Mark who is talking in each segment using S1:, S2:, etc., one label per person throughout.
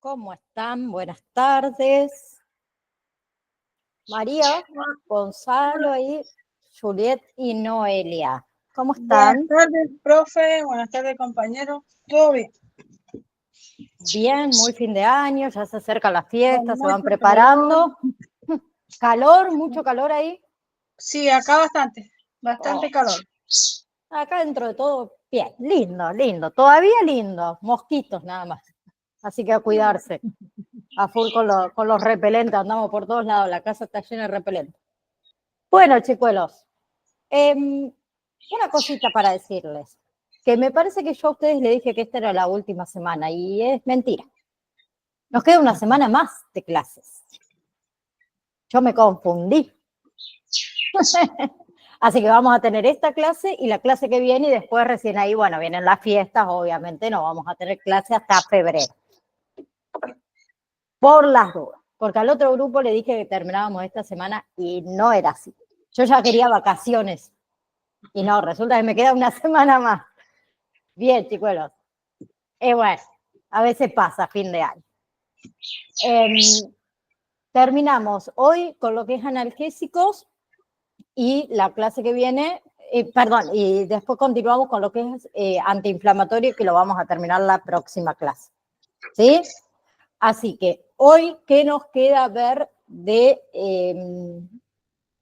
S1: ¿Cómo están? Buenas tardes. María, Gonzalo y Juliet y Noelia. ¿Cómo están?
S2: Buenas tardes, profe. Buenas tardes, compañeros. ¿Todo bien?
S1: Bien, muy fin de año, ya se acerca la fiesta,
S2: Con
S1: se van
S2: mucho
S1: preparando.
S2: calor.
S1: ¿Calor? ¿Mucho calor ahí?
S2: Sí, acá bastante calor.
S1: Acá dentro de todo, bien, lindo, lindo. Todavía lindo, mosquitos nada más. Así que a cuidarse. A full con los repelentes, andamos por todos lados, la casa está llena de repelentes. Bueno, chicuelos, una cosita para decirles, que me parece que yo a ustedes les dije que esta era la última semana y es mentira. Nos queda una semana más de clases. Yo me confundí. Así que vamos a tener esta clase y la clase que viene y después recién ahí, bueno, vienen las fiestas, obviamente no vamos a tener clase hasta febrero. Por las dudas, porque al otro grupo le dije que terminábamos esta semana y no era así. Yo ya quería vacaciones y no, resulta que me queda una semana más. Bien, chicuelos. Bueno, a veces pasa fin de año. Terminamos hoy con lo que es analgésicos y la clase que viene, y después continuamos con lo que es antiinflamatorio, que lo vamos a terminar la próxima clase. ¿Sí? Así que hoy, ¿qué nos queda ver de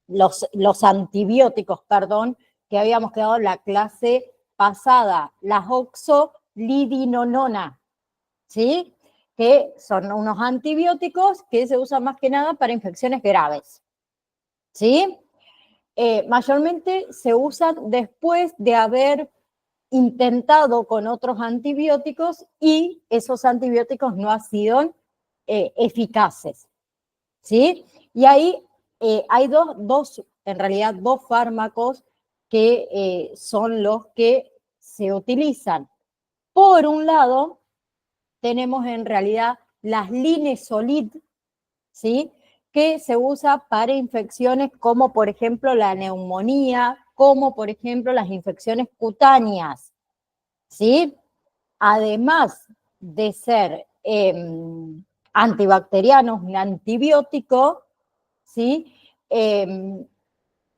S1: los antibióticos, que habíamos quedado en la clase pasada? Las oxolidinonona, ¿sí? Que son unos antibióticos que se usan más que nada para infecciones graves, ¿sí? Mayormente se usan después de haber intentado con otros antibióticos y esos antibióticos no han sido eficaces, ¿sí? Y ahí hay en realidad dos fármacos que son los que se utilizan. Por un lado, tenemos en realidad las Linezolid, ¿sí? Que se usa para infecciones como por ejemplo la neumonía, como por ejemplo las infecciones cutáneas, ¿sí? Además de ser antibacterianos, un antibiótico, ¿sí? Que en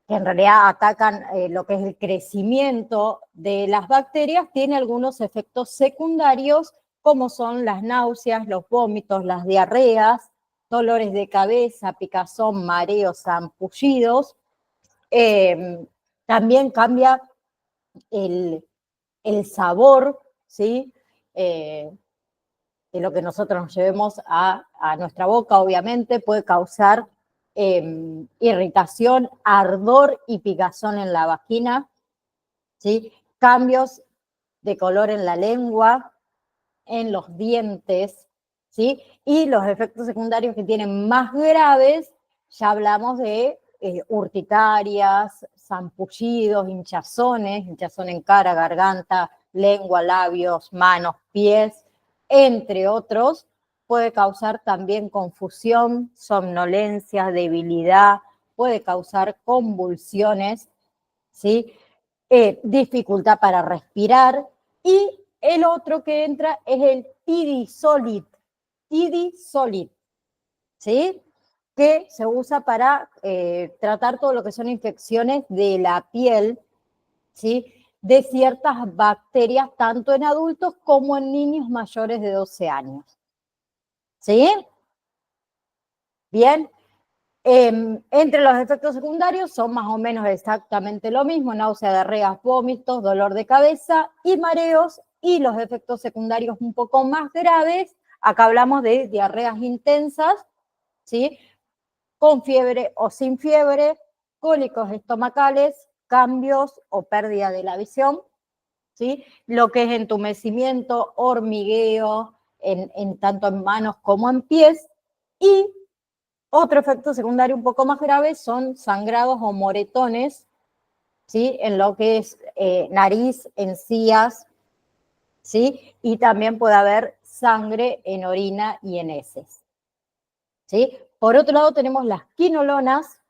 S1: realidad atacan lo que es el crecimiento de las bacterias, tiene algunos efectos secundarios, como son las náuseas, los vómitos, las diarreas, dolores de cabeza, picazón, mareos, zampullidos. También cambia el, el sabor, ¿sí? De lo que nosotros nos llevemos a nuestra boca, obviamente, puede causar irritación, ardor y picazón en la vagina, ¿sí? Cambios de color en la lengua, en los dientes, ¿sí? Y los efectos secundarios que tienen más graves, ya hablamos de urticarias, zampullidos, hinchazón en cara, garganta, lengua, labios, manos, pies, entre otros. Puede causar también confusión, somnolencia, debilidad, puede causar convulsiones, ¿sí? Dificultad para respirar. Y el otro que entra es el Tidisolid, ¿sí? Que se usa para tratar todo lo que son infecciones de la piel, ¿sí? De ciertas bacterias, tanto en adultos como en niños mayores de 12 años. ¿Sí? Bien. Entre los efectos secundarios son más o menos exactamente lo mismo: náusea, diarreas, vómitos, dolor de cabeza y mareos. Y los efectos secundarios un poco más graves, acá hablamos de diarreas intensas, ¿sí? Con fiebre o sin fiebre, cólicos estomacales, cambios o pérdida de la visión, ¿sí? Lo que es entumecimiento, hormigueo, tanto en manos como en pies. Y otro efecto secundario un poco más grave son sangrados o moretones, ¿sí? En lo que es nariz, encías, ¿sí? Y también puede haber sangre en orina y en heces, ¿sí? Por otro lado tenemos las quinolonas,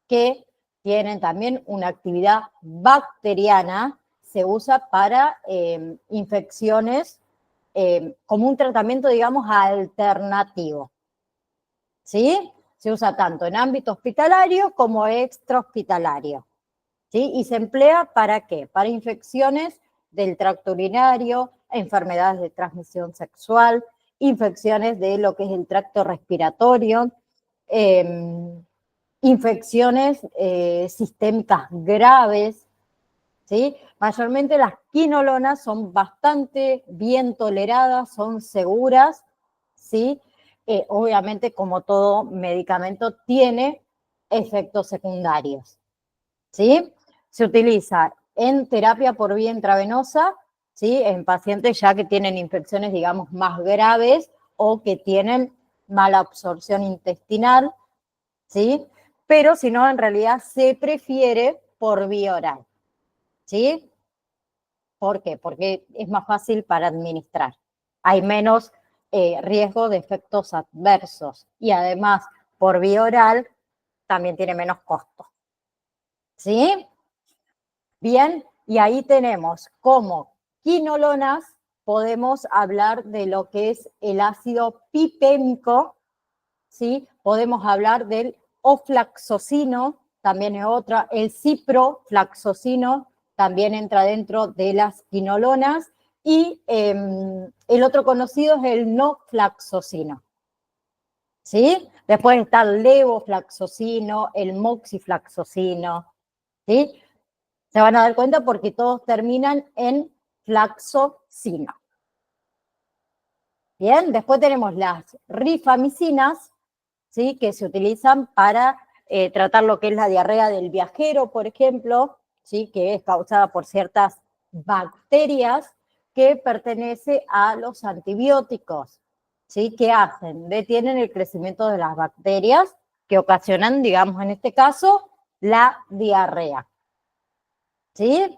S1: que tienen también una actividad bacteriana, se usa para infecciones como un tratamiento, digamos, alternativo. ¿Sí? Se usa tanto en ámbito hospitalario como extrahospitalario. ¿Sí? Y se emplea ¿para qué? Para infecciones del tracto urinario, enfermedades de transmisión sexual, infecciones de lo que es el tracto respiratorio, infecciones sistémicas graves, ¿sí? Mayormente las quinolonas son bastante bien toleradas, son seguras, ¿sí? Obviamente, como todo medicamento, tiene efectos secundarios, ¿sí? Se utiliza en terapia por vía intravenosa, ¿sí? En pacientes ya que tienen infecciones, digamos, más graves o que tienen mala absorción intestinal, ¿sí? Pero si no, en realidad se prefiere por vía oral, ¿sí? ¿Por qué? Porque es más fácil para administrar. Hay menos riesgo de efectos adversos y además por vía oral también tiene menos costo, ¿sí? Bien, y ahí tenemos como quinolonas, podemos hablar de lo que es el ácido pipémico, ¿sí? Podemos hablar del oflaxocino, también es otra, el ciproflaxocino, también entra dentro de las quinolonas, y el otro conocido es el noflaxocino, ¿sí? Después está el levoflaxocino, el moxiflaxocino, ¿sí? Se van a dar cuenta porque todos terminan en flaxocino. Bien, después tenemos las rifamicinas, ¿sí? Que se utilizan para tratar lo que es la diarrea del viajero, por ejemplo, ¿sí? Que es causada por ciertas bacterias que pertenece a los antibióticos, ¿sí? ¿Qué hacen? Detienen el crecimiento de las bacterias que ocasionan, digamos, en este caso, la diarrea, ¿sí?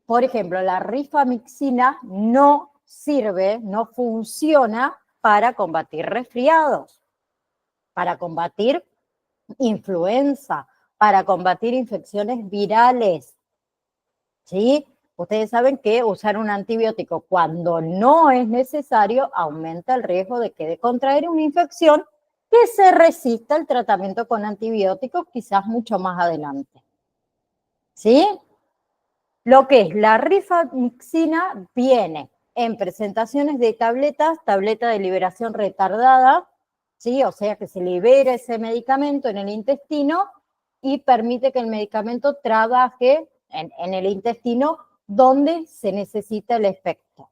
S1: Por ejemplo, la rifamicina no sirve, no funciona para combatir resfriados, para combatir influenza, para combatir infecciones virales, ¿sí? Ustedes saben que usar un antibiótico cuando no es necesario aumenta el riesgo de que de contraer una infección que se resista al tratamiento con antibióticos quizás mucho más adelante, ¿sí? Lo que es la rifamicina viene en presentaciones de tabletas, tableta de liberación retardada, ¿sí? O sea que se libera ese medicamento en el intestino y permite que el medicamento trabaje en el intestino donde se necesita el efecto,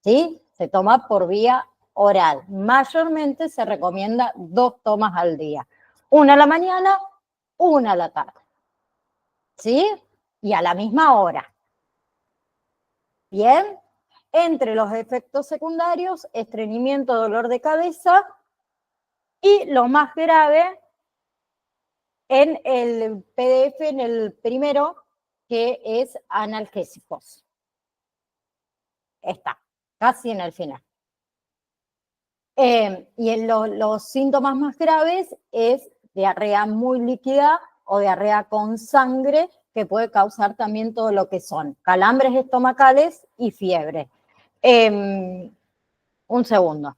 S1: ¿sí? Se toma por vía oral. Mayormente se recomienda 2 tomas al día, una a la mañana, una a la tarde, ¿sí? Y a la misma hora. Bien, entre los efectos secundarios, estreñimiento, dolor de cabeza y lo más grave en el PDF, en el primero, que es analgésicos. Está, casi en el final. Y en los síntomas más graves es diarrea muy líquida o diarrea con sangre, que puede causar también todo lo que son calambres estomacales y fiebre. Un segundo.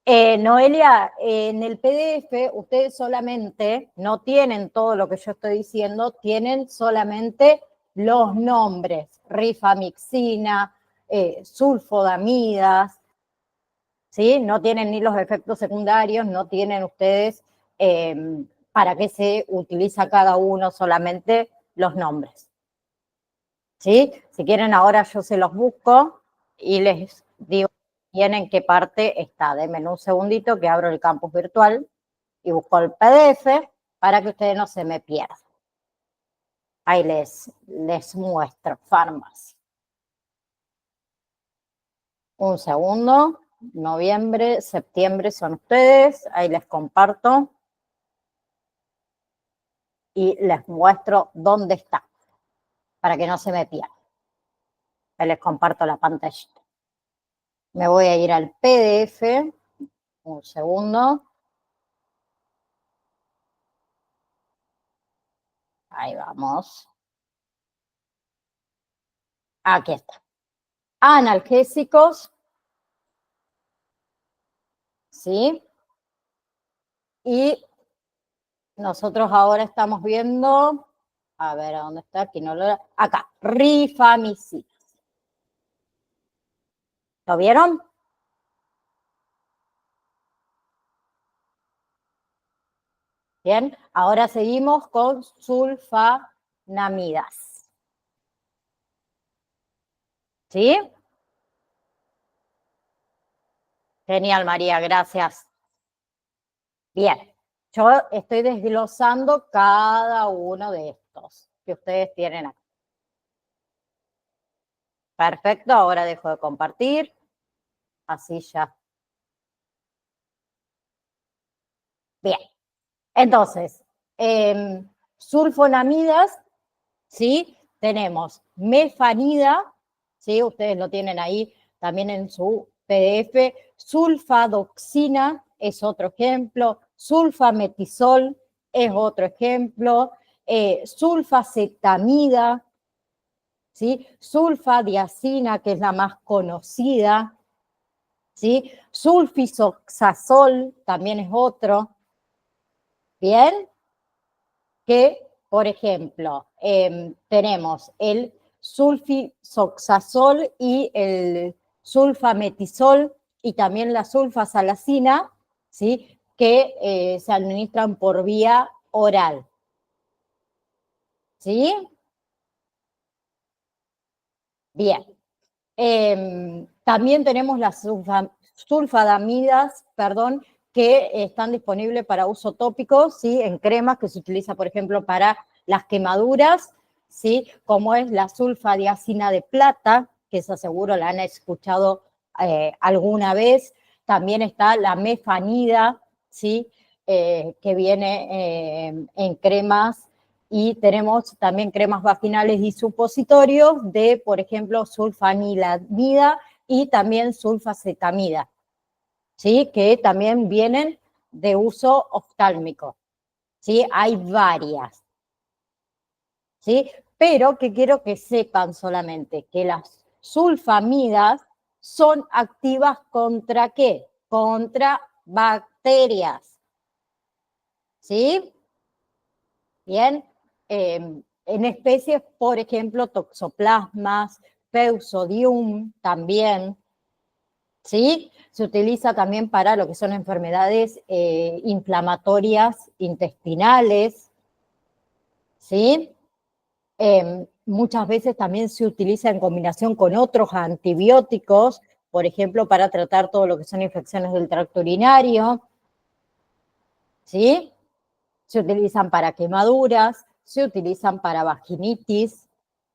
S1: Noelia, en el PDF ustedes solamente no tienen todo lo que yo estoy diciendo, tienen solamente los nombres, rifamicina, sulfodamidas, ¿sí? No tienen ni los efectos secundarios, no tienen ustedes para qué se utiliza cada uno, solamente los nombres, ¿sí? Si quieren ahora yo se los busco y les digo bien en qué parte está. Denme un segundito que abro el campus virtual y busco el PDF para que ustedes no se me pierdan. Ahí les muestro, farmacia. Un segundo, noviembre, septiembre son ustedes, ahí les comparto y les muestro dónde está, para que no se me pierdan. Ahí les comparto la pantalla. Me voy a ir al PDF, un segundo. Ahí vamos. Aquí está. analgésicos, ¿sí? Y nosotros ahora estamos viendo, a ver, ¿a dónde está? Aquí no lo, acá, rifamicina. ¿Lo vieron? Bien, ahora seguimos con sulfanamidas. ¿Sí? Genial, María, gracias. Bien, yo estoy desglosando cada uno de estos que ustedes tienen acá. Perfecto, ahora dejo de compartir. Así ya. Bien, entonces, sulfonamidas, ¿sí? Tenemos mefanida, ¿sí? Ustedes lo tienen ahí también en su PDF. Sulfadoxina es otro ejemplo. Sulfametisol es otro ejemplo. Sulfacetamida, ¿sí? Sulfadiazina, que es la más conocida, ¿sí? Sulfisoxazol también es otro. Bien, que, por ejemplo, tenemos el sulfisoxazol y el sulfametisol y también la sulfasalacina, ¿sí? Que se administran por vía oral. ¿Sí? Bien. También tenemos las sulfadamidas, perdón, que están disponibles para uso tópico, ¿sí? En cremas que se utiliza, por ejemplo, para las quemaduras, ¿sí? Como es la sulfadiazina de plata, que esa seguro la han escuchado alguna vez. También está la mefanida, ¿sí? Que viene en cremas y tenemos también cremas vaginales y supositorios de, por ejemplo, sulfanilamida y también sulfacetamida, ¿sí? Que también vienen de uso oftálmico, ¿sí? Hay varias, ¿sí? Pero que quiero que sepan solamente que las sulfamidas son activas contra ¿qué? Contra bacterias, ¿sí? Bien, en especies, por ejemplo, toxoplasmas, Peusodium también, ¿sí? Se utiliza también para lo que son enfermedades inflamatorias intestinales, ¿sí? Muchas veces también se utiliza en combinación con otros antibióticos, por ejemplo, para tratar todo lo que son infecciones del tracto urinario, ¿sí? Se utilizan para quemaduras, se utilizan para vaginitis,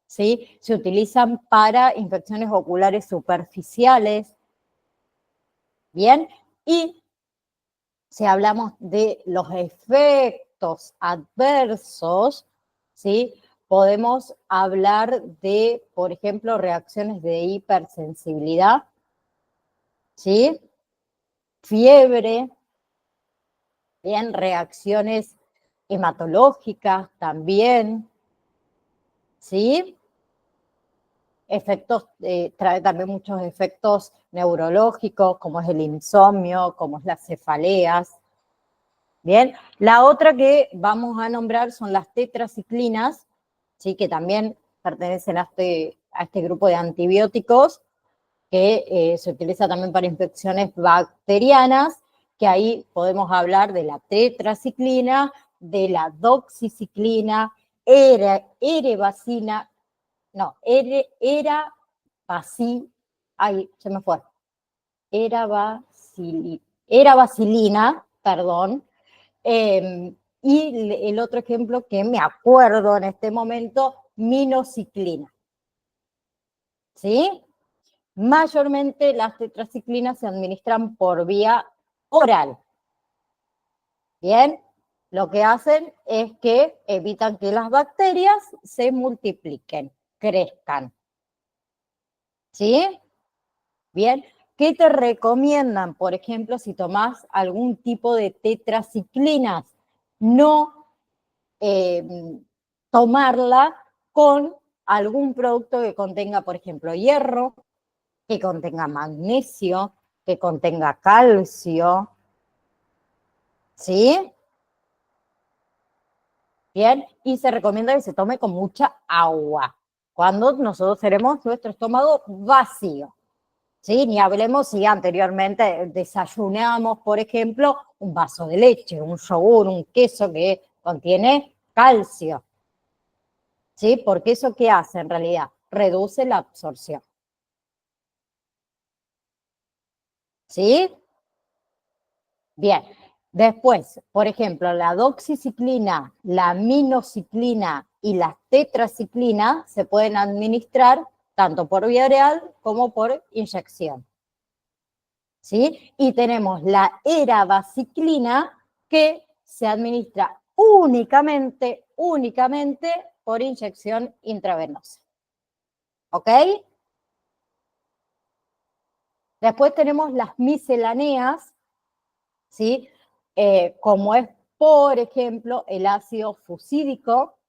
S1: ¿sí? Se utilizan para infecciones oculares superficiales, ¿bien? Y si hablamos de los efectos adversos, ¿sí? Podemos hablar de, por ejemplo, reacciones de hipersensibilidad, ¿sí? Fiebre, bien, reacciones hematológicas también, ¿sí? Efectos, trae también muchos efectos neurológicos, como es el insomnio, como es las cefaleas. Bien, la otra que vamos a nombrar son las tetraciclinas, ¿sí? Que también pertenecen a este grupo de antibióticos, que se utiliza también para infecciones bacterianas, que ahí podemos hablar de la tetraciclina, de la doxiciclina, erebacina, no, ay, se me fue, erabacilina, perdón, y el otro ejemplo que me acuerdo en este momento, minociclina, ¿sí? Mayormente las tetraciclinas se administran por vía oral, ¿bien? Lo que hacen es que evitan que las bacterias se multipliquen, crezcan, ¿sí? Bien, ¿qué te recomiendan, por ejemplo, si tomás algún tipo de tetraciclinas? No eh, tomarla con algún producto que contenga, por ejemplo, hierro, que contenga magnesio, que contenga calcio, ¿sí? Bien, y se recomienda que se tome con mucha agua, cuando nosotros tenemos nuestro estómago vacío, ¿sí? Ni hablemos si anteriormente desayunamos, por ejemplo, un vaso de leche, un yogur, un queso que contiene calcio, ¿sí? Porque eso ¿qué hace en realidad? Reduce la absorción, ¿sí? Bien, después, por ejemplo, la doxiciclina, la minociclina y la tetraciclina se pueden administrar tanto por vía oral como por inyección, ¿sí? Y tenemos la erabaciclina que se administra únicamente por inyección intravenosa, ¿ok? Después tenemos las misceláneas, ¿sí? Como es, por ejemplo, el ácido fusídico,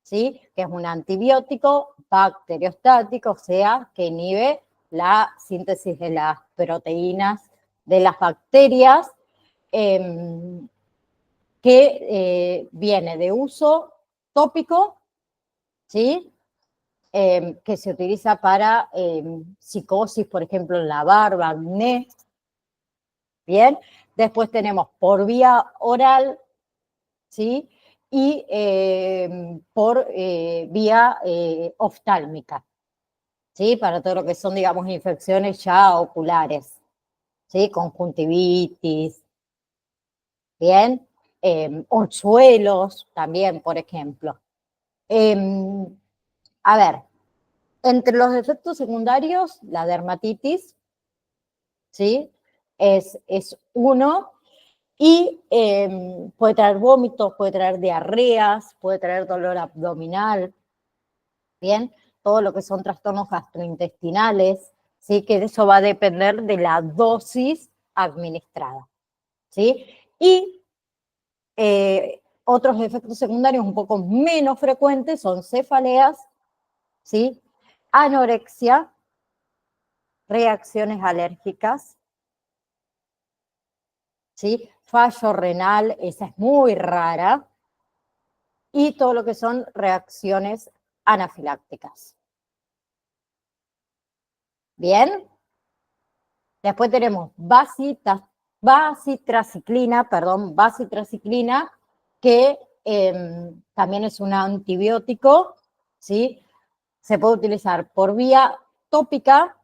S1: ¿sí? Que es un antibiótico bacteriostático, o sea, que inhibe la síntesis de las proteínas de las bacterias, eh, que viene de uso tópico, ¿sí? Que se utiliza para psicosis, por ejemplo, en la barba, acné. Bien, después tenemos por vía oral, ¿sí? Y por vía oftálmica, ¿sí? Para todo lo que son, digamos, infecciones ya oculares, ¿sí? Conjuntivitis, ¿bien? Orzuelos también, por ejemplo. Eh, a ver, entre los efectos secundarios, la dermatitis, ¿sí? Es uno. Y puede traer vómitos, puede traer diarreas, puede traer dolor abdominal, ¿bien? Todo lo que son trastornos gastrointestinales, ¿sí? Que eso va a depender de la dosis administrada, ¿sí? Y otros efectos secundarios un poco menos frecuentes son cefaleas, ¿sí? Anorexia, reacciones alérgicas, ¿sí? Fallo renal, esa es muy rara, y todo lo que son reacciones anafilácticas. Bien, después tenemos bacitraciclina, que también es un antibiótico, ¿sí? Se puede utilizar por vía tópica,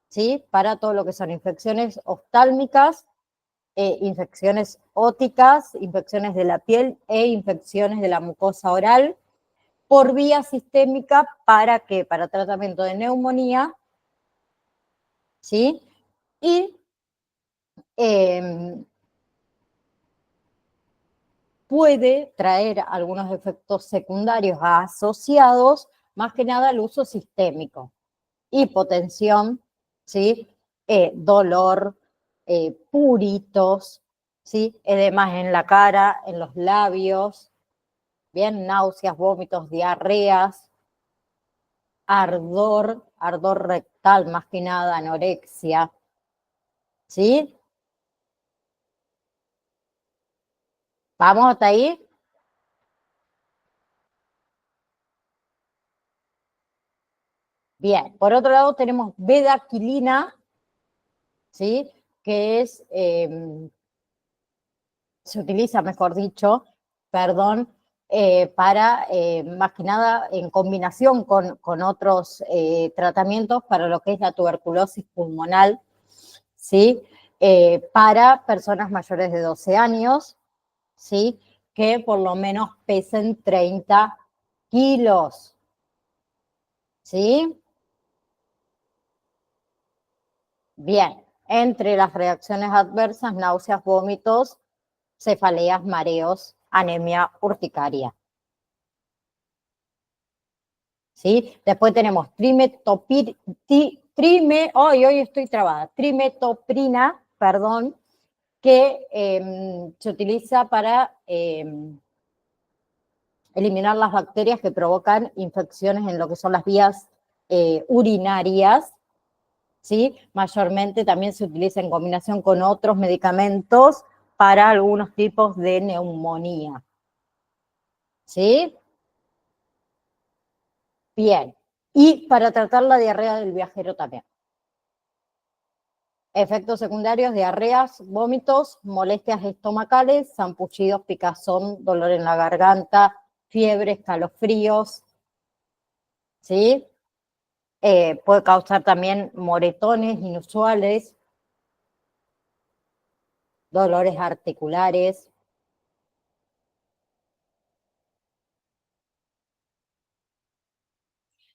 S1: ¿sí? Para todo lo que son infecciones oftálmicas, infecciones óticas, infecciones de la piel e infecciones de la mucosa oral. Por vía sistémica, ¿para qué? Para tratamiento de neumonía, ¿sí? Y eh, puede traer algunos efectos secundarios asociados, más que nada al uso sistémico. Hipotensión, ¿sí? Dolor, puritos, ¿sí? Edemas en la cara, en los labios, bien, náuseas, vómitos, diarreas, ardor rectal, más que nada anorexia, ¿sí? ¿Vamos hasta ahí? Bien, por otro lado tenemos bedaquilina, ¿sí? Que es, se utiliza, mejor dicho, perdón, para, más que nada, en combinación con otros tratamientos para lo que es la tuberculosis pulmonar, ¿sí? Para personas mayores de 12 años, ¿sí? Que por lo menos pesen 30 kilos, ¿sí? Bien, entre las reacciones adversas, náuseas, vómitos, cefaleas, mareos, anemia urticaria, ¿sí? Después tenemos hoy estoy trabada, trimetoprina, perdón, que se utiliza para eliminar las bacterias que provocan infecciones en lo que son las vías urinarias, ¿sí? Mayormente también se utiliza en combinación con otros medicamentos para algunos tipos de neumonía, ¿sí? Bien. Y para tratar la diarrea del viajero también. Efectos secundarios, diarreas, vómitos, molestias estomacales, zampullidos, picazón, dolor en la garganta, fiebre, escalofríos, ¿sí? Puede causar también moretones inusuales, dolores articulares.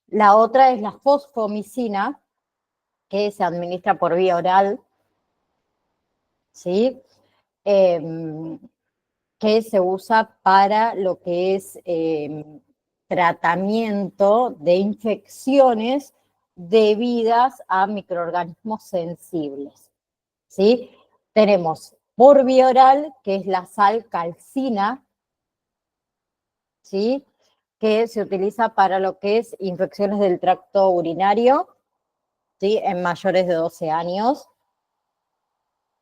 S1: La otra es la fosfomicina, que se administra por vía oral, ¿sí? Que se usa para lo que es tratamiento de infecciones debidas a microorganismos sensibles, ¿sí? Tenemos por vía oral, que es la sal calcina, ¿sí? Que se utiliza para lo que es infecciones del tracto urinario, ¿sí? En mayores de 12 años.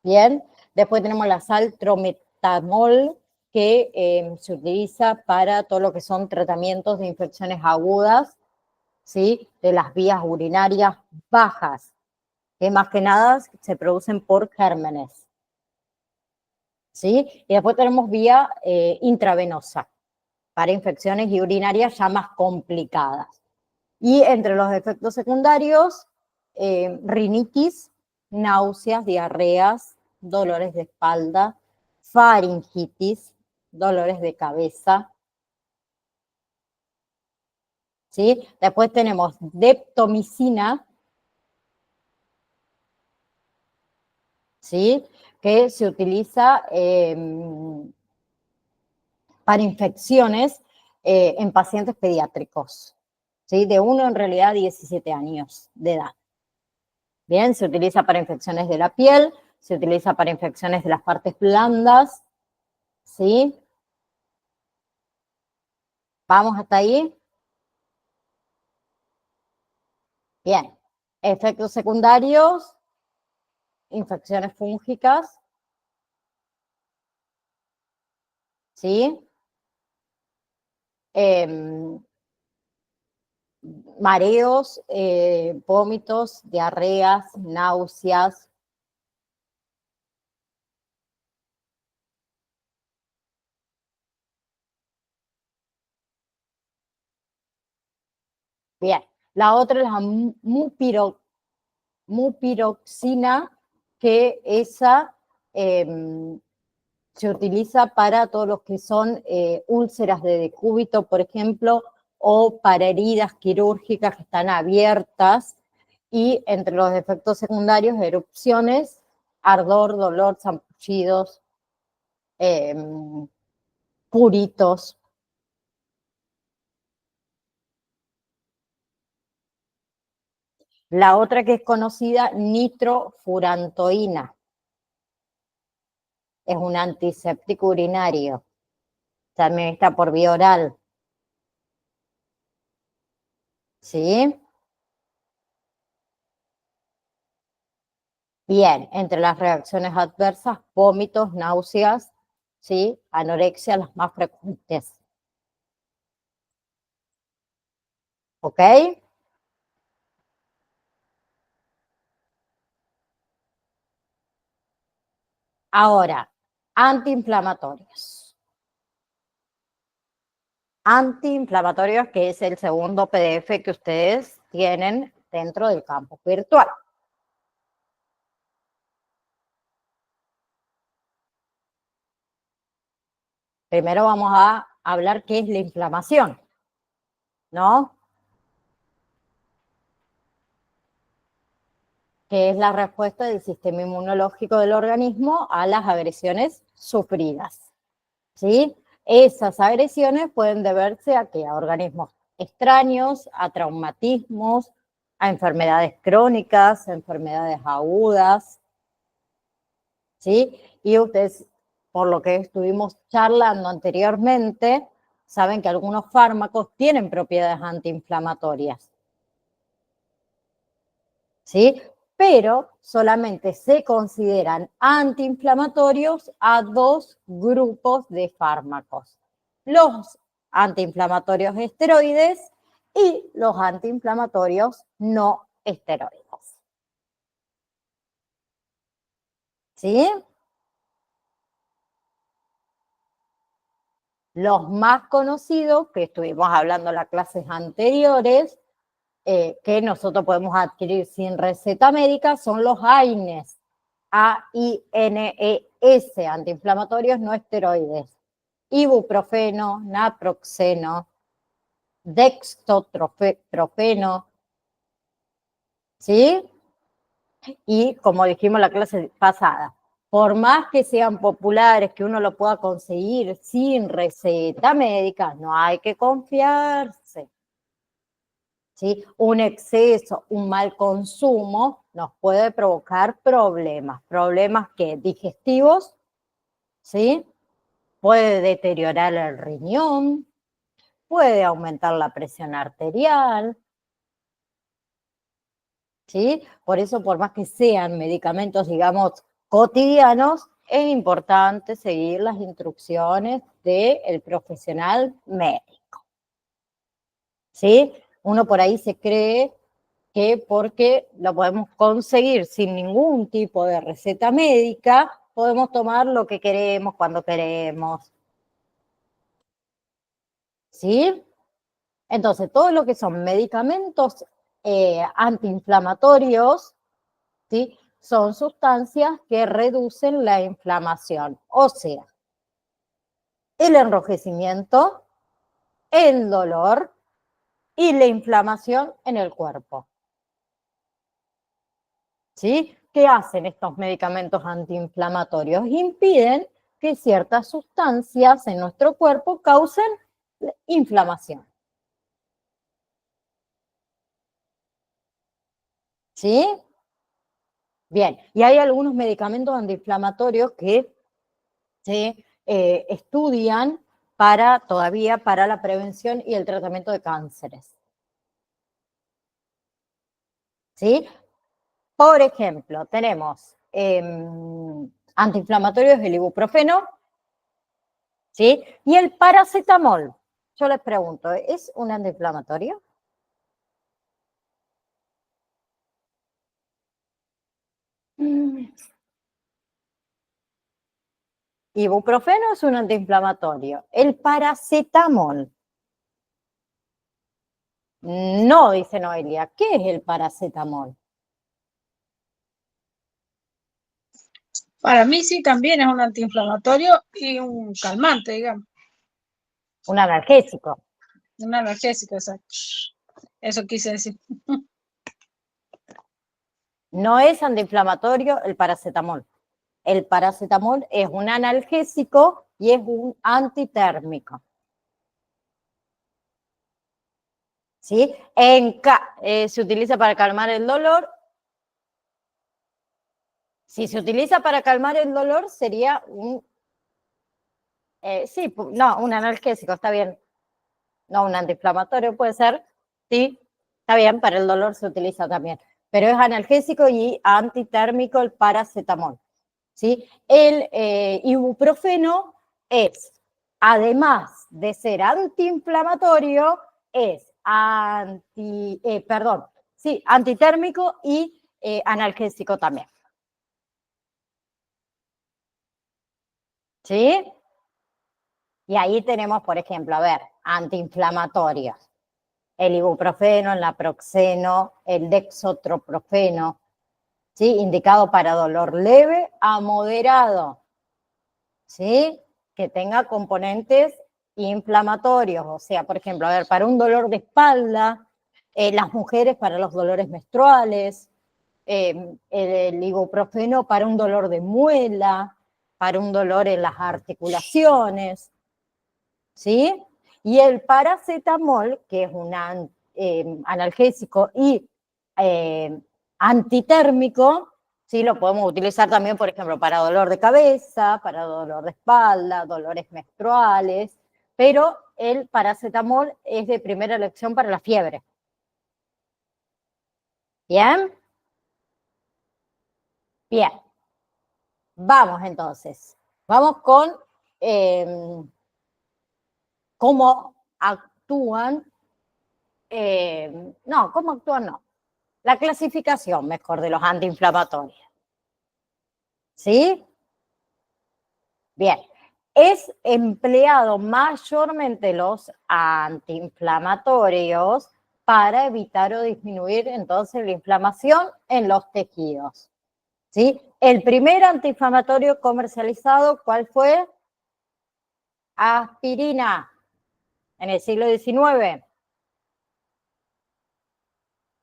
S1: Bien, después tenemos la sal trometamol, que se utiliza para todo lo que son tratamientos de infecciones agudas, ¿sí? De las vías urinarias bajas, que más que nada se producen por gérmenes, ¿sí? Y después tenemos vía intravenosa, para infecciones urinarias ya más complicadas. Y entre los efectos secundarios, rinitis, náuseas, diarreas, dolores de espalda, faringitis, dolores de cabeza, ¿sí? Después tenemos deptomicina, ¿sí? Que se utiliza para infecciones en pacientes pediátricos, ¿sí? De 1 en realidad a 17 años de edad. Bien, se utiliza para infecciones de la piel, se utiliza para infecciones de las partes blandas, ¿sí? ¿Vamos hasta ahí? Bien. Efectos secundarios, infecciones fúngicas, ¿sí? Eh, mareos, vómitos, diarreas, náuseas. Bien. La otra es la mupiroxina, que esa se utiliza para todos los que son úlceras de decúbito, por ejemplo, o para heridas quirúrgicas que están abiertas, y entre los efectos secundarios, erupciones, ardor, dolor, zampullidos, eh, puritos. La otra que es conocida, nitrofurantoína, es un antiséptico urinario, también está por vía oral, ¿sí? Bien, entre las reacciones adversas, vómitos, náuseas, ¿sí? Anorexia, las más frecuentes. ¿Ok? Ahora, antiinflamatorios. Antiinflamatorios, que es el segundo PDF que ustedes tienen dentro del campus virtual. Primero vamos a hablar qué es la inflamación, ¿no? Que es la respuesta del sistema inmunológico del organismo a las agresiones sufridas, ¿sí? Esas agresiones pueden deberse a que a organismos extraños, a traumatismos, a enfermedades crónicas, a enfermedades agudas, ¿sí? Y ustedes, por lo que estuvimos charlando anteriormente, saben que algunos fármacos tienen propiedades antiinflamatorias, ¿sí? pero solamente se consideran antiinflamatorios a 2 grupos de fármacos: los antiinflamatorios esteroides y los antiinflamatorios no esteroides. ¿Sí? Los más conocidos, que estuvimos hablando en las clases anteriores, que nosotros podemos adquirir sin receta médica, son los AINES, AINES, antiinflamatorios no esteroides: ibuprofeno, naproxeno, dextrotrofeno, ¿sí? Y como dijimos en la clase pasada, por más que sean populares, que uno lo pueda conseguir sin receta médica, no hay que confiarse. ¿Sí? Un exceso, un mal consumo nos puede provocar problemas que digestivos, ¿sí? Puede deteriorar el riñón, puede aumentar la presión arterial, ¿sí? Por eso, por más que sean medicamentos, digamos, cotidianos, es importante seguir las instrucciones del profesional médico, ¿sí? Uno por ahí se cree que porque lo podemos conseguir sin ningún tipo de receta médica, podemos tomar lo que queremos cuando queremos, ¿sí? Entonces, todo lo que son medicamentos antiinflamatorios, ¿sí? Son sustancias que reducen la inflamación, o sea, el enrojecimiento, el dolor y la inflamación en el cuerpo. ¿Sí? ¿Qué hacen estos medicamentos antiinflamatorios? Impiden que ciertas sustancias en nuestro cuerpo causen inflamación. ¿Sí? Bien, y hay algunos medicamentos antiinflamatorios que se estudian todavía para la prevención y el tratamiento de cánceres. ¿Sí? Por ejemplo, tenemos antiinflamatorios, el ibuprofeno, ¿sí? Y el paracetamol. Yo les pregunto, ¿es un antiinflamatorio? Ibuprofeno es un antiinflamatorio. El paracetamol. No, dice Noelia. ¿Qué es el paracetamol?
S2: Para mí sí también es un antiinflamatorio y un calmante, digamos.
S1: Un analgésico.
S2: Un analgésico, exacto. Eso quise decir.
S1: No es antiinflamatorio el paracetamol. El paracetamol es un analgésico y es un antitérmico. ¿Sí? Se utiliza para calmar el dolor. Si se utiliza para calmar el dolor, sería un un analgésico, está bien. No, un antiinflamatorio puede ser, sí, está bien, para el dolor se utiliza también. Pero es analgésico y antitérmico el paracetamol, ¿sí? El ibuprofeno es, además de ser antiinflamatorio, es antitérmico y analgésico también. ¿Sí? Y ahí tenemos, por ejemplo, a ver, antiinflamatorios: el ibuprofeno, el naproxeno, el dextroprofeno, ¿sí? Indicado para dolor leve a moderado, ¿sí? Que tenga componentes inflamatorios, o sea, por ejemplo, a ver, para un dolor de espalda, las mujeres para los dolores menstruales, el ibuprofeno para un dolor de muela, para un dolor en las articulaciones, ¿sí? Y el paracetamol, que es un analgésico y antitérmico, ¿sí? Lo podemos utilizar también, por ejemplo, para dolor de cabeza, para dolor de espalda, dolores menstruales, pero el paracetamol es de primera elección para la fiebre. ¿Bien? Bien, vamos entonces. Vamos con cómo actúan, cómo actúan no, la clasificación mejor de los antiinflamatorios. ¿Sí? Bien, es empleado mayormente los antiinflamatorios para evitar o disminuir entonces la inflamación en los tejidos. ¿Sí? El primer antiinflamatorio comercializado, ¿cuál fue? Aspirina, en el siglo XIX.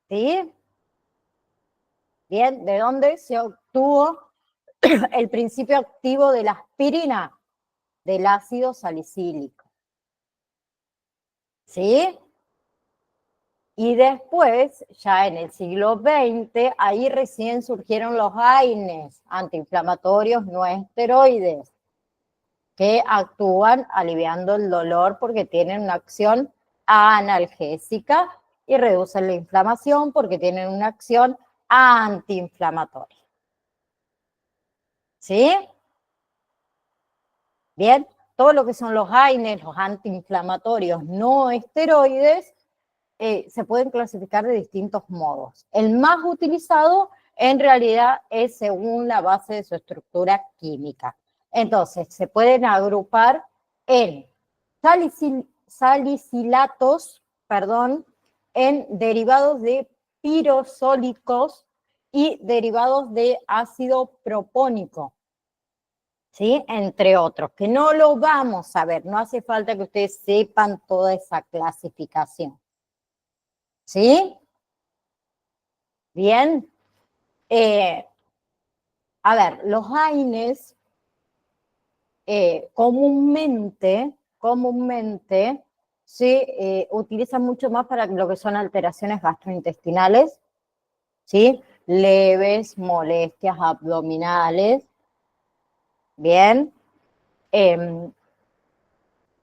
S1: ¿Sí? Bien, ¿de dónde se obtuvo el principio activo de la aspirina? Del ácido salicílico. ¿Sí? Y después, ya en el siglo XX, ahí recién surgieron los AINES, antiinflamatorios no esteroides, que actúan aliviando el dolor porque tienen una acción analgésica y reducen la inflamación porque tienen una acción antiinflamatoria. ¿Sí? Bien, todo lo que son los AINES, los antiinflamatorios no esteroides, se pueden clasificar de distintos modos. El más utilizado en realidad es según la base de su estructura química. Entonces, se pueden agrupar en salicilatos, en derivados de pirosólicos y derivados de ácido propónico, ¿sí? Entre otros, que no lo vamos a ver, no hace falta que ustedes sepan toda esa clasificación. ¿Sí? Bien. A ver, los AINES comúnmente se utilizan mucho más para lo que son alteraciones gastrointestinales, ¿sí? Leves, molestias abdominales. Bien.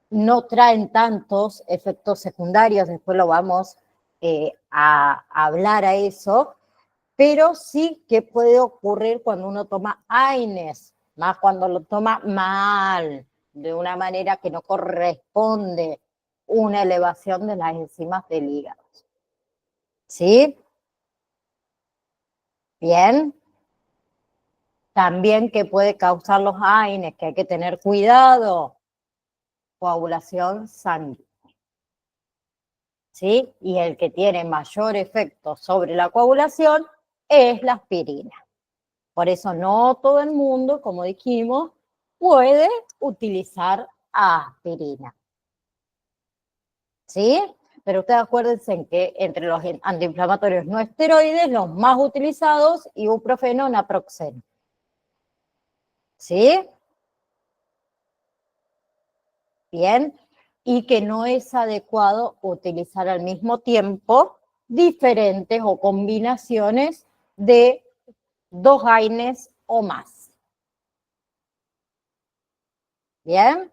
S1: No traen tantos efectos secundarios, después lo vamos a hablar a eso, pero sí que puede ocurrir cuando uno toma AINES, más cuando lo toma mal, de una manera que no corresponde, una elevación de las enzimas del hígado. ¿Sí? Bien. También que puede causar los AINES, que hay que tener cuidado, coagulación sanguínea. ¿Sí? Y el que tiene mayor efecto sobre la coagulación es la aspirina. Por eso no todo el mundo, como dijimos, puede utilizar aspirina. ¿Sí? Pero ustedes acuérdense en que entre los antiinflamatorios no esteroides, los más utilizados, ibuprofeno, naproxeno. ¿Sí? Bien. Y que no es adecuado utilizar al mismo tiempo diferentes o combinaciones de 2 AINES o más. Bien.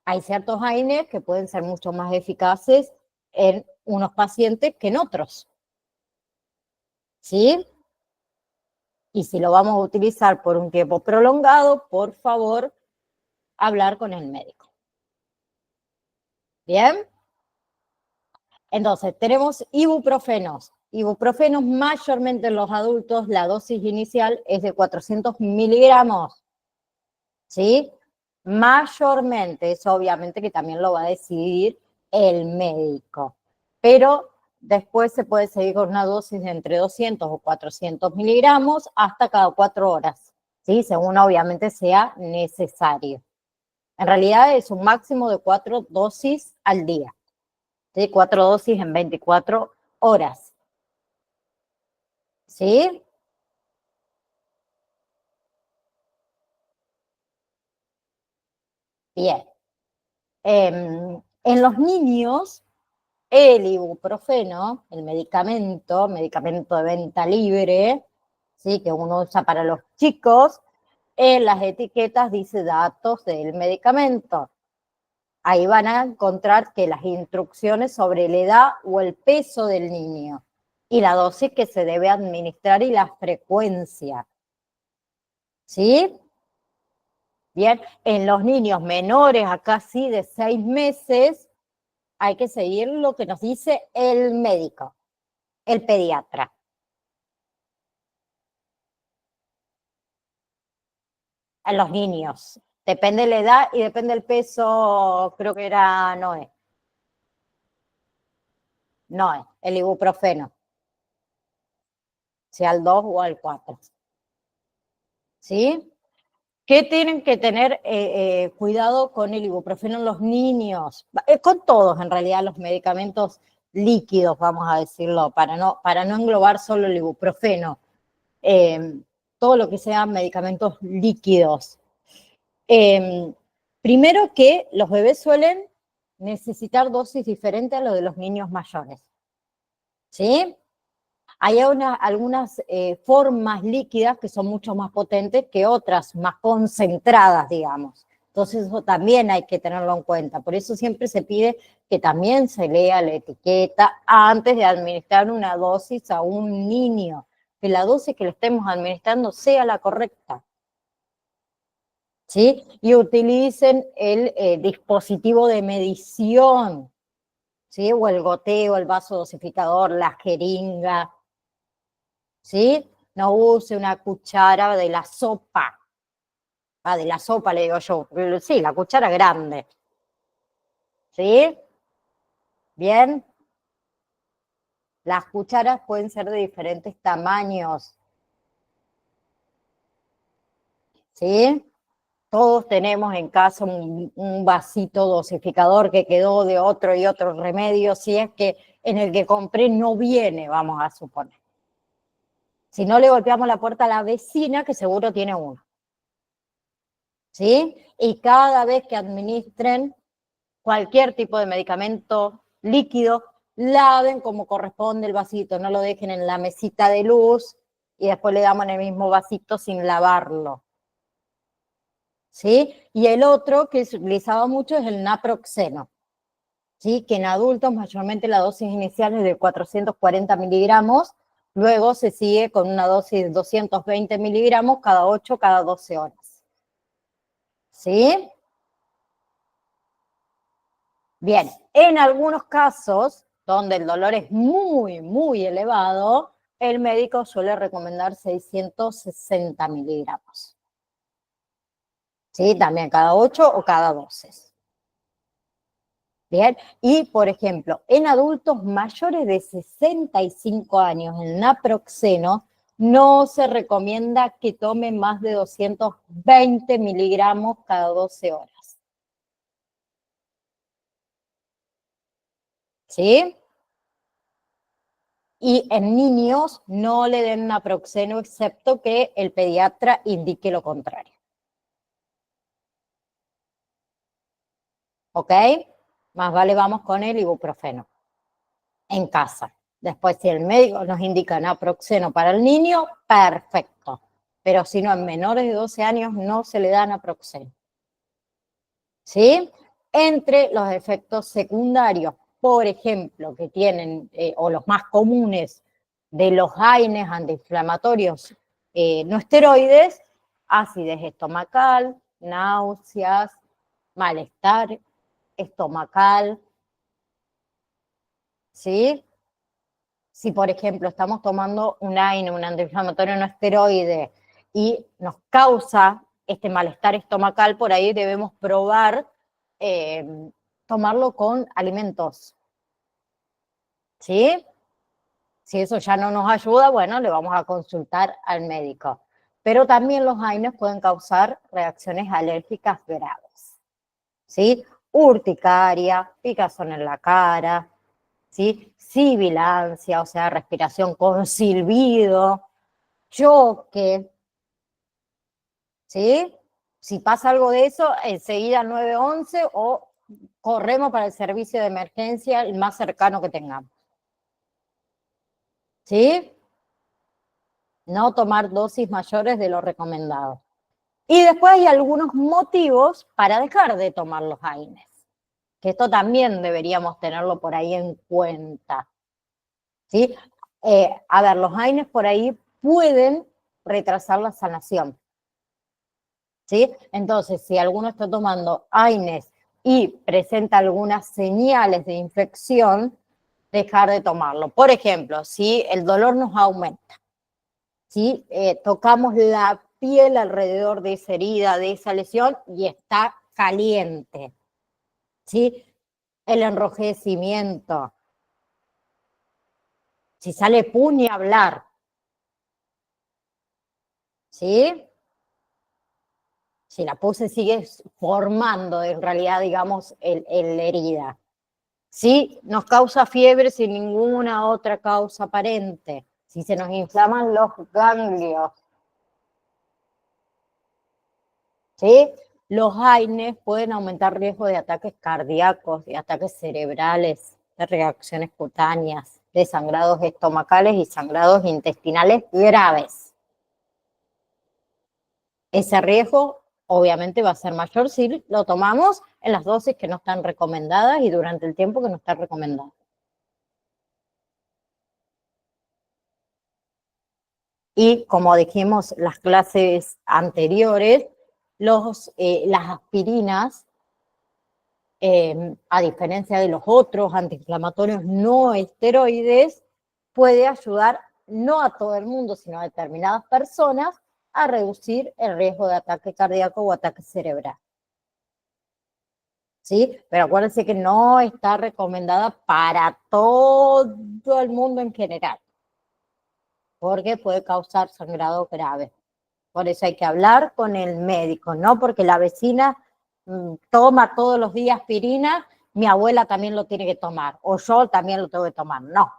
S1: Hay ciertos AINES que pueden ser mucho más eficaces en unos pacientes que en otros. ¿Sí? Y si lo vamos a utilizar por un tiempo prolongado, por favor, hablar con el médico. ¿Bien? Entonces, tenemos ibuprofenos. Ibuprofenos mayormente en los adultos, la dosis inicial es de 400 miligramos. ¿Sí? Mayormente, eso obviamente que también lo va a decidir el médico. Pero después se puede seguir con una dosis de entre 200 o 400 miligramos hasta cada 4 horas, ¿sí? Según obviamente sea necesario. En realidad es un máximo de 4 dosis al día, ¿sí? 4 dosis en 24 horas. ¿Sí? Bien. En los niños, el ibuprofeno, el medicamento de venta libre, ¿sí? Que uno usa para los chicos, en las etiquetas dice datos del medicamento. Ahí van a encontrar que las instrucciones sobre la edad o el peso del niño y la dosis que se debe administrar y la frecuencia. ¿Sí? Bien, en los niños menores, acá sí, de 6 meses, hay que seguir lo que nos dice el médico, el pediatra. A los niños. Depende de la edad y depende del peso, creo que era Noé, el ibuprofeno, sea al 2 o al 4. ¿Sí? ¿Qué tienen que tener cuidado con el ibuprofeno en los niños? Con todos, en realidad, los medicamentos líquidos, vamos a decirlo, para no englobar solo el ibuprofeno. Todo lo que sean medicamentos líquidos. Primero que los bebés suelen necesitar dosis diferentes a lo de los niños mayores. ¿Sí? Hay algunas formas líquidas que son mucho más potentes que otras, más concentradas, digamos. Entonces eso también hay que tenerlo en cuenta. Por eso siempre se pide que también se lea la etiqueta antes de administrar una dosis a un niño, que la dosis que le estemos administrando sea la correcta. ¿Sí? Y utilicen el dispositivo de medición, ¿sí? O el goteo, el vaso dosificador, la jeringa, ¿sí? No use una cuchara de la sopa. Ah, de la sopa le digo yo. Sí, la cuchara grande. ¿Sí? Bien. Las cucharas pueden ser de diferentes tamaños. ¿Sí? Todos tenemos en casa un vasito dosificador que quedó de otro y otro remedio, si es que en el que compré no viene, vamos a suponer. Si no, le golpeamos la puerta a la vecina, que seguro tiene uno. ¿Sí? Y cada vez que administren cualquier tipo de medicamento líquido, laven como corresponde el vasito, no lo dejen en la mesita de luz y después le damos en el mismo vasito sin lavarlo. ¿Sí? Y el otro que se utilizaba mucho es el naproxeno, ¿sí? Que en adultos mayormente la dosis inicial es de 440 miligramos, luego se sigue con una dosis de 220 miligramos cada 8, cada 12 horas. ¿Sí? Bien, en algunos casos donde el dolor es muy, muy elevado, el médico suele recomendar 660 miligramos. ¿Sí? También cada 8 o cada 12. Bien, y por ejemplo, en adultos mayores de 65 años, el naproxeno no se recomienda que tomen más de 220 miligramos cada 12 horas. ¿Sí? Y en niños no le den naproxeno excepto que el pediatra indique lo contrario. ¿Ok? Más vale vamos con el ibuprofeno en casa. Después, si el médico nos indica naproxeno para el niño, perfecto. Pero si no, en menores de 12 años no se le da naproxeno. ¿Sí? Entre los efectos secundarios, por ejemplo, que tienen, o los más comunes, de los AINES antiinflamatorios no esteroides, acidez estomacal, náuseas, malestar estomacal, ¿sí? Si, por ejemplo, estamos tomando un AINE, un antiinflamatorio no esteroide, y nos causa este malestar estomacal, por ahí debemos probar tomarlo con alimentos, ¿sí? Si eso ya no nos ayuda, bueno, le vamos a consultar al médico. Pero también los AINES pueden causar reacciones alérgicas graves, ¿sí? Urticaria, picazón en la cara, ¿sí? Sibilancia, o sea, respiración con silbido, choque, ¿sí? Si pasa algo de eso, enseguida 911 o corremos para el servicio de emergencia el más cercano que tengamos. ¿Sí? No tomar dosis mayores de lo recomendado. Y después hay algunos motivos para dejar de tomar los AINES, que esto también deberíamos tenerlo por ahí en cuenta. ¿Sí? A ver, los AINES por ahí pueden retrasar la sanación. ¿sí? Entonces, si alguno está tomando AINES y presenta algunas señales de infección, dejar de tomarlo. Por ejemplo, si el dolor nos aumenta, si tocamos la piel alrededor de esa herida, de esa lesión, y está caliente, ¿sí? El enrojecimiento, si sale pus ni hablar, ¿sí? Si la pus se sigue formando, en realidad, digamos, la herida. Si nos causa fiebre sin ninguna otra causa aparente, si se nos inflaman los ganglios, ¿sí? Los AINES pueden aumentar riesgo de ataques cardíacos, de ataques cerebrales, de reacciones cutáneas, de sangrados estomacales y sangrados intestinales graves. Ese riesgo obviamente va a ser mayor si lo tomamos en las dosis que no están recomendadas y durante el tiempo que no están recomendadas. Y como dijimos las clases anteriores, las aspirinas, a diferencia de los otros antiinflamatorios no esteroides, puede ayudar no a todo el mundo, sino a determinadas personas a reducir el riesgo de ataque cardíaco o ataque cerebral. ¿Sí? Pero acuérdense que no está recomendada para todo el mundo en general, porque puede causar sangrado grave. Por eso hay que hablar con el médico, no porque la vecina toma todos los días aspirina, mi abuela también lo tiene que tomar, o yo también lo tengo que tomar. No.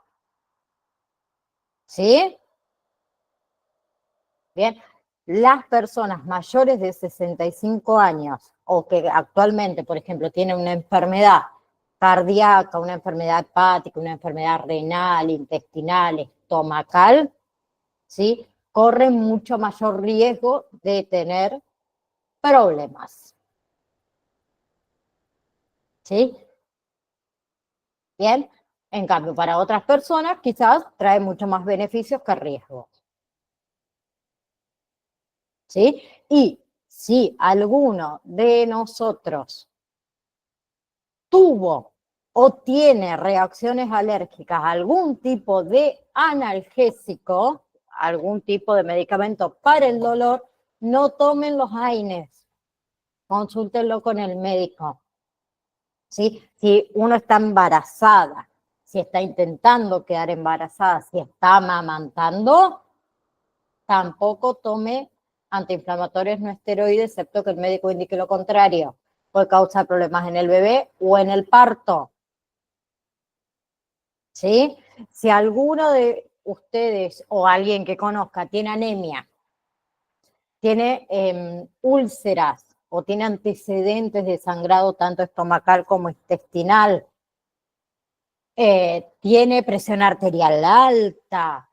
S1: ¿Sí? Bien. Las personas mayores de 65 años o que actualmente, por ejemplo, tienen una enfermedad cardíaca, una enfermedad hepática, una enfermedad renal, intestinal, estomacal, ¿sí? Corren mucho mayor riesgo de tener problemas. ¿Sí? Bien, en cambio, para otras personas quizás trae mucho más beneficios que riesgos. ¿Sí? Y si alguno de nosotros tuvo o tiene reacciones alérgicas a algún tipo de analgésico, algún tipo de medicamento para el dolor, no tomen los AINES, consúltenlo con el médico. ¿Sí? Si uno está embarazada, si está intentando quedar embarazada, si está amamantando, tampoco tome antiinflamatorios no esteroides, excepto que el médico indique lo contrario. Puede causar problemas en el bebé o en el parto. ¿Sí? Si alguno de ustedes o alguien que conozca tiene anemia, tiene úlceras o tiene antecedentes de sangrado tanto estomacal como intestinal, tiene presión arterial alta,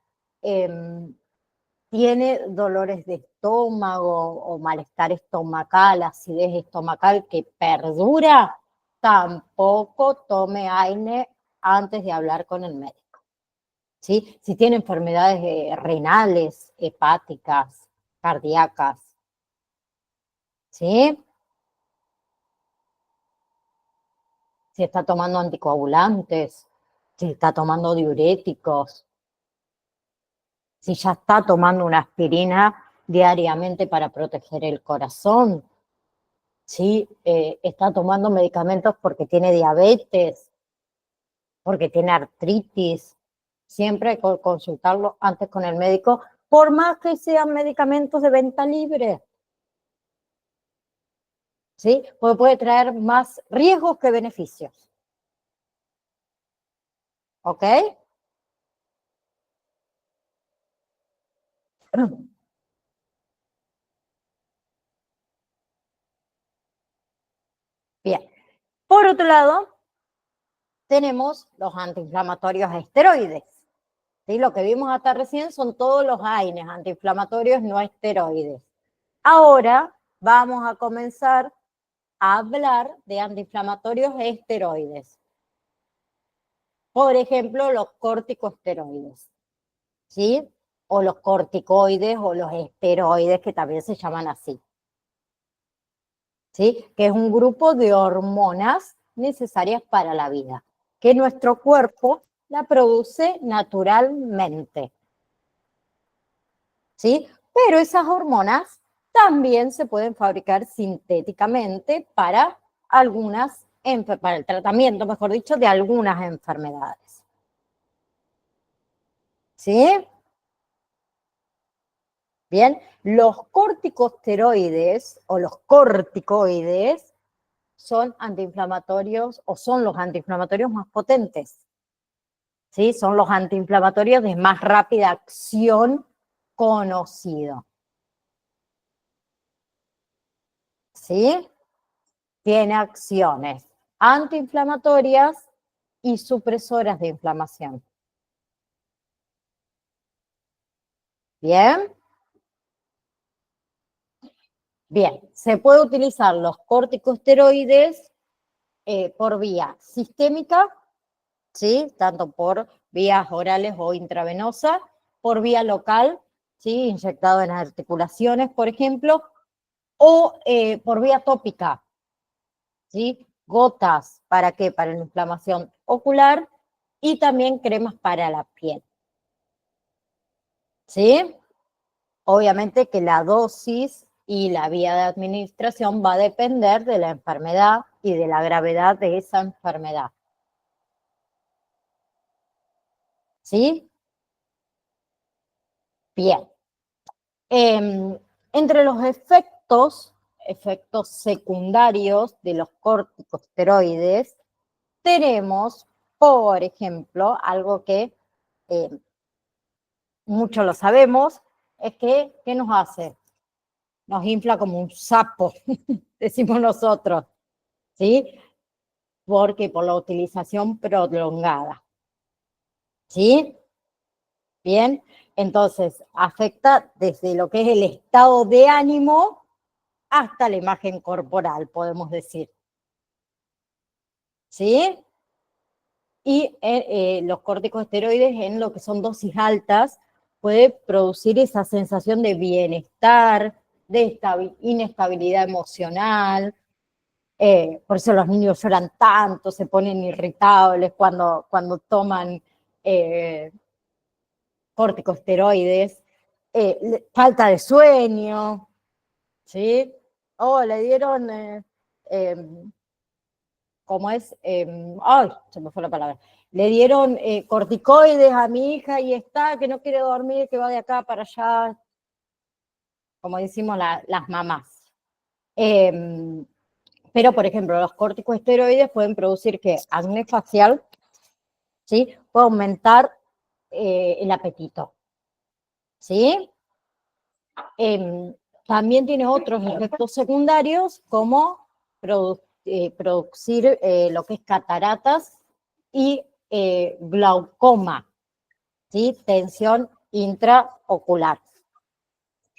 S1: tiene dolores de estómago o malestar estomacal, acidez estomacal que perdura, tampoco tome AINE antes de hablar con el médico. ¿Sí? Si tiene enfermedades renales, hepáticas, cardíacas, ¿sí? Si está tomando anticoagulantes, si está tomando diuréticos, si ya está tomando una aspirina diariamente para proteger el corazón, si está tomando medicamentos porque tiene diabetes, porque tiene artritis, siempre hay que consultarlo antes con el médico, por más que sean medicamentos de venta libre. ¿Sí? Porque puede traer más riesgos que beneficios. ¿Ok? Bien. Por otro lado, tenemos los antiinflamatorios esteroides. ¿Sí? Lo que vimos hasta recién son todos los AINES, antiinflamatorios no esteroides. Ahora vamos a comenzar a hablar de antiinflamatorios esteroides. Por ejemplo, los corticosteroides, ¿sí? O los corticoides o los esteroides, que también se llaman así. ¿sí? Que es un grupo de hormonas necesarias para la vida, que nuestro cuerpo la produce naturalmente, ¿sí? Pero esas hormonas también se pueden fabricar sintéticamente para para el tratamiento, mejor dicho, de algunas enfermedades. ¿Sí? Bien, los corticosteroides o los corticoides son antiinflamatorios o son los antiinflamatorios más potentes. ¿Sí? Son los antiinflamatorios de más rápida acción conocido. ¿Sí? Tiene acciones antiinflamatorias y supresoras de inflamación. ¿Bien? Bien, se puede utilizar los corticosteroides por vía sistémica, ¿sí? Tanto por vías orales o intravenosas, por vía local, ¿sí? Inyectado en articulaciones, por ejemplo, o por vía tópica, ¿sí? Gotas, ¿para qué? Para la inflamación ocular y también cremas para la piel, ¿sí? Obviamente que la dosis y la vía de administración va a depender de la enfermedad y de la gravedad de esa enfermedad. ¿Sí? Bien. Entre los efectos secundarios de los corticosteroides, tenemos, por ejemplo, algo que muchos lo sabemos, es que, ¿qué nos hace? Nos infla como un sapo, decimos nosotros, ¿sí? Porque por la utilización prolongada, ¿sí? Bien, entonces afecta desde lo que es el estado de ánimo hasta la imagen corporal, podemos decir, ¿sí? Y los corticosteroides en lo que son dosis altas puede producir esa sensación de bienestar, de inestabilidad emocional. Por eso los niños lloran tanto, se ponen irritables cuando toman corticosteroides, falta de sueño, ¿sí? O le dieron, ¿cómo es? Ay, se me fue la palabra. Le dieron corticoides a mi hija y está, que no quiere dormir, que va de acá para allá, como decimos las mamás. Pero, por ejemplo, los corticosteroides pueden producir que acné facial, ¿sí? Puede aumentar el apetito, ¿sí? También tiene otros efectos secundarios como producir lo que es cataratas y glaucoma, ¿sí? Tensión intraocular.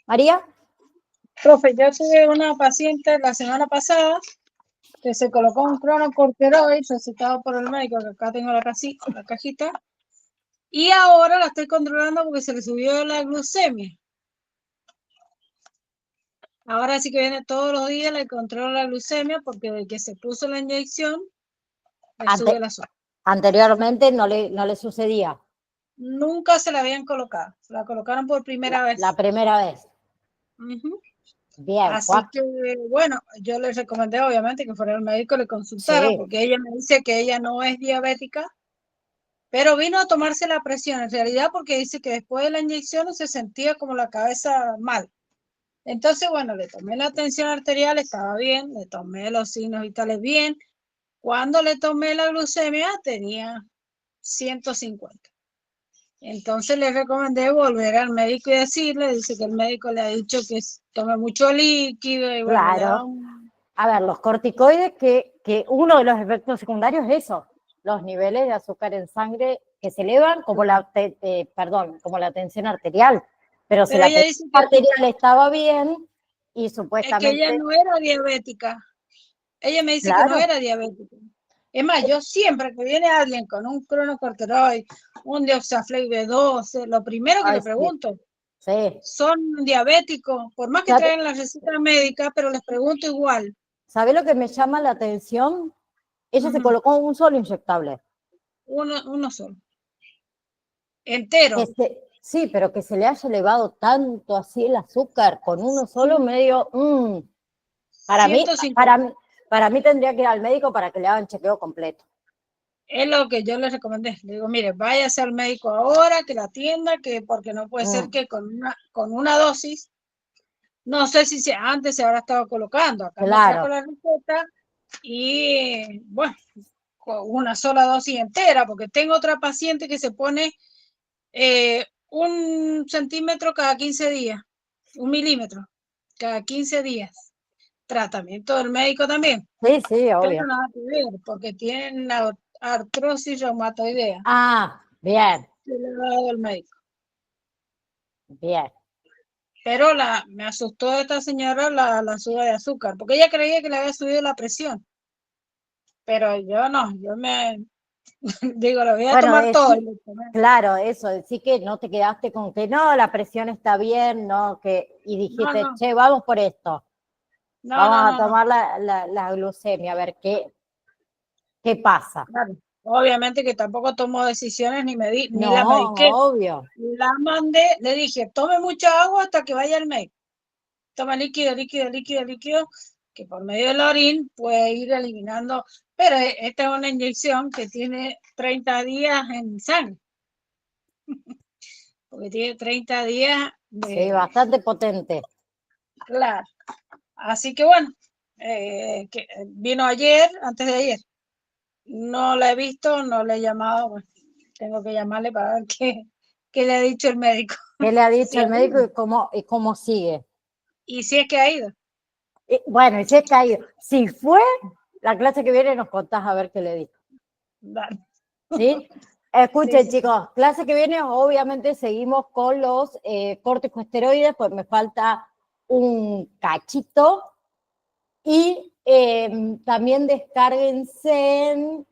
S1: María.
S2: Profe, yo tuve una paciente la semana pasada que se colocó un cronocorticoide recetado por el médico, que acá tengo la cajita, y ahora la estoy controlando porque se le subió la glucemia. Ahora sí que viene todos los días, le controlo la glucemia porque desde que se puso la inyección, le sube el azúcar.
S1: Anteriormente no le sucedía.
S2: Nunca se la habían colocado, se la colocaron por primera vez.
S1: La primera vez. Bien.
S2: Así que, bueno, yo les recomendé obviamente que fuera el médico, le consultara,
S1: Sí.
S2: porque ella me dice que ella no es diabética, pero vino a tomarse la presión, en realidad porque dice que después de la inyección se sentía como la cabeza mal. Entonces, bueno, le tomé la tensión arterial, estaba bien, le tomé los signos vitales bien. Cuando le tomé la glucemia tenía 150. Entonces le recomendé volver al médico y decirle, dice que el médico le ha dicho que tome mucho líquido y bueno, le da un...
S1: A ver, los corticoides, que uno de los efectos secundarios es eso, los niveles de azúcar en sangre que se elevan, como como la tensión arterial. Pero si la tensión arterial estaba bien y supuestamente...
S2: Es que ella no era diabética. Ella me dice que no era diabética. Es más, yo siempre que viene alguien con un cronocorticoide, un Deoxaflex B12, lo primero que le pregunto, ¿son diabéticos? Por más que traigan la receta médica, pero les pregunto igual.
S1: ¿Sabés lo que me llama la atención? Ella se
S2: Ujú.
S1: colocó un solo inyectable.
S2: Uno solo. Entero.
S1: Sí, pero que se le haya elevado tanto así el azúcar con uno solo,
S2: Sí,
S1: medio, para mí,
S2: 150.
S1: para mí tendría que ir al médico para que le hagan chequeo completo.
S2: Es lo que yo le recomendé. Le digo, mire, váyase al médico ahora, que la atienda, que porque no puede ser
S1: Mm,
S2: que con una dosis, no sé si antes se habrá estado colocando. Acá me trajo
S1: claro,
S2: la receta y bueno, con una sola dosis entera, porque tengo otra paciente que se pone 1 centímetro cada 15 días, 1 milímetro cada 15 días. Tratamiento del médico también,
S1: sí, sí,
S2: pero
S1: obvio.
S2: nada que ver, porque tienen artrosis reumatoidea.
S1: Ah, bien,
S2: Se le ha dado el médico.
S1: bien.
S2: Pero me asustó esta señora la suba de azúcar, porque ella creía que le había subido la presión, pero yo no, yo me digo, le voy a
S1: Bueno,
S2: tomar todo. Y le tomé.
S1: claro, eso, decir que no te quedaste con que no, la presión está bien, no, y
S2: No,
S1: dijiste,
S2: no,
S1: che, vamos por esto,
S2: no, no,
S1: vamos a
S2: no, no.
S1: tomar la glucemia, a ver qué pasa.
S2: Claro. Obviamente que tampoco tomo decisiones ni
S1: No,
S2: la mediqué.
S1: obvio.
S2: La mandé, le dije, tome mucha agua hasta que vaya al médico. Toma líquido, líquido, líquido, líquido, que por medio del orín puede ir eliminando. Pero esta es una inyección que tiene 30 días en sangre, porque tiene 30 días
S1: Sí,
S2: de...
S1: bastante potente.
S2: Claro. Así que bueno, que vino ayer, antes de ayer. No la he visto, no le he llamado. Bueno, tengo que llamarle para ver qué le ha dicho el médico.
S1: ¿Qué le ha dicho
S2: Sí,
S1: el médico y cómo sigue?
S2: y si es que ha ido.
S1: Bueno, y si es caído. Si fue, la clase que viene nos contás a ver qué le dijo.
S2: Vale.
S1: ¿Sí?
S2: Sí,
S1: Escuchen,
S2: sí.
S1: chicos, clase que viene, obviamente seguimos con los corticosteroides, pues me falta un cachito. Y también descárguense en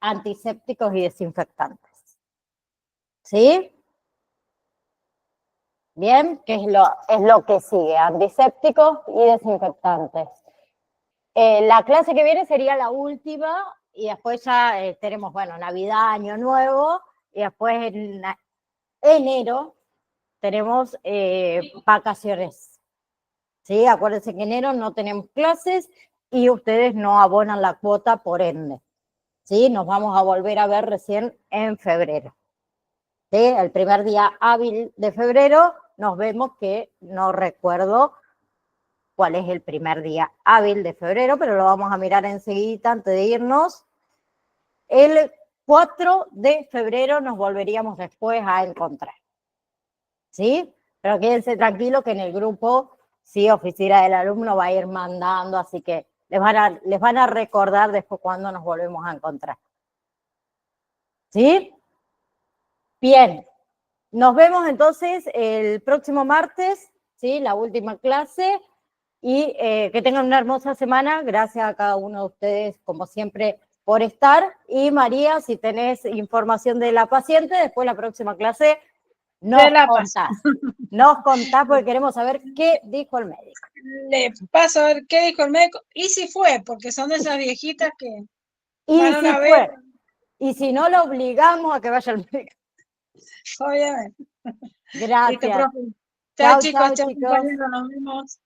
S1: antisépticos y desinfectantes. ¿Sí? Bien, que es lo que sigue, antisépticos y desinfectantes. La clase que viene sería la última y después ya tenemos, bueno, Navidad, Año Nuevo y después en enero tenemos vacaciones. ¿Sí? Acuérdense que en enero no tenemos clases y ustedes no abonan la cuota por ende. ¿Sí? Nos vamos a volver a ver recién en febrero. ¿Sí? El primer día hábil de febrero nos vemos, que no recuerdo cuál es el primer día hábil de febrero, pero lo vamos a mirar enseguida antes de irnos. El 4 de febrero nos volveríamos después a encontrar. ¿Sí? Pero quédense tranquilos que en el grupo, sí, Oficina del Alumno va a ir mandando, así que les van a recordar después cuando nos volvemos a encontrar. ¿Sí? Bien. Nos vemos entonces el próximo martes, ¿sí? La última clase. Y que tengan una hermosa semana. Gracias a cada uno de ustedes, como siempre, por estar. Y María, si tenés información de la paciente, después la próxima clase
S2: De
S1: nos
S2: La Paz.
S1: contás. Nos contás porque queremos saber qué dijo el médico.
S2: Le paso a ver qué dijo el médico. Y si fue, porque son de esas viejitas que
S1: Y
S2: van
S1: si
S2: una vez,
S1: fue, y si no, lo obligamos a que vaya al médico.
S2: obviamente. Listo,
S1: Gracias.
S2: profe. Chao,
S1: Chao,
S2: chicos,
S1: chao,
S2: chao,
S1: chicos.
S2: compañeros, nos vemos.